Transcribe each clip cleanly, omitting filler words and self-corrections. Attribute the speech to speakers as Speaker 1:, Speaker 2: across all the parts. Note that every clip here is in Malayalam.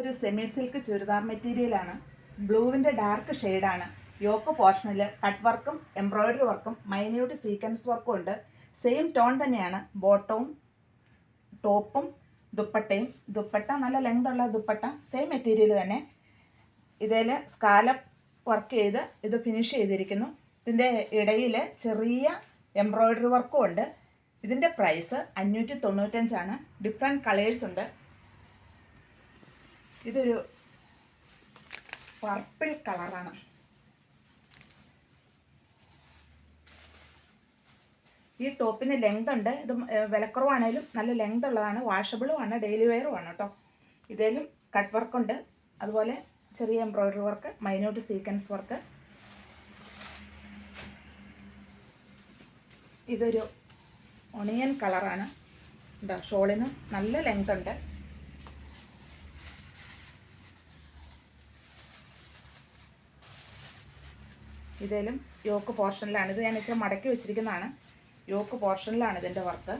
Speaker 1: ഇതൊരു സെമി സിൽക്ക് ചുരിദാർ മെറ്റീരിയലാണ്. ബ്ലൂവിൻ്റെ ഡാർക്ക് ഷെയ്ഡാണ്. യോക്ക് പോർഷനിൽ കട്ട് വർക്കും എംബ്രോയിഡറി വർക്കും മൈന്യൂട്ട് സീക്വൻസ് വർക്കും ഉണ്ട്. സെയിം ടോൺ തന്നെയാണ് ബോട്ടവും ടോപ്പും ദുപ്പട്ടയും. ദുപ്പട്ട നല്ല ലെങ്ത് ഉള്ള ദുപ്പട്ട, സെയിം മെറ്റീരിയൽ തന്നെ. ഇതിൽ സ്കാലപ്പ് വർക്ക് ചെയ്ത് ഇത് ഫിനിഷ് ചെയ്തിരിക്കുന്നു. ഇതിൻ്റെ ഇടയിൽ ചെറിയ എംബ്രോയിഡറി വർക്കും ഉണ്ട്. ഇതിൻ്റെ പ്രൈസ് 595 ഡിഫറെൻറ്റ് കളേഴ്സ് ഉണ്ട്. ഇതൊരു പർപ്പിൾ കളറാണ്. ഈ ടോപ്പിന് ലെങ്ത് ഉണ്ട്. ഇത് വിലക്കുറവാണേലും നല്ല ലെങ്ത് ഉള്ളതാണ്. വാഷബിളും ആണ്, ഡെയിലി വെയറും ആണ് കേട്ടോ. ഇതിലും കട്ട് വർക്കുണ്ട്, അതുപോലെ ചെറിയ embroidery work, minute sequence work. ഇതൊരു ഒണിയൻ കളറാണ്. എന്താ ഷോളിന് നല്ല ലെങ്ത് ഉണ്ട്. ഇതിലും യോക്ക് പോർഷനിലാണ്. ഇത് ഞാൻ ഇച്ചിരി മടക്കി വെച്ചിരിക്കുന്നതാണ്. യോക്ക് പോർഷനിലാണ് ഇതിൻ്റെ വർക്ക്.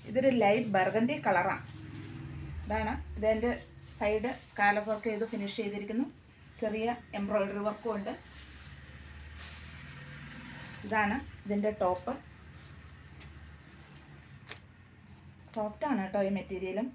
Speaker 1: ഇതൊരു ലൈറ്റ് ബർഗൻഡി കളറാണ്. ഇതാണ് ഇതിൻ്റെ സൈഡ് സ്കാലപ്പ് വർക്ക് ചെയ്ത് ഫിനിഷ് ചെയ്തിരിക്കുന്നു. ചെറിയ എംബ്രോയിഡറി വർക്കും ഉണ്ട്. ഇതാണ് ഇതിൻ്റെ ടോപ്പ്. സോഫ്റ്റാണ് കേട്ടോ ഈ മെറ്റീരിയലും.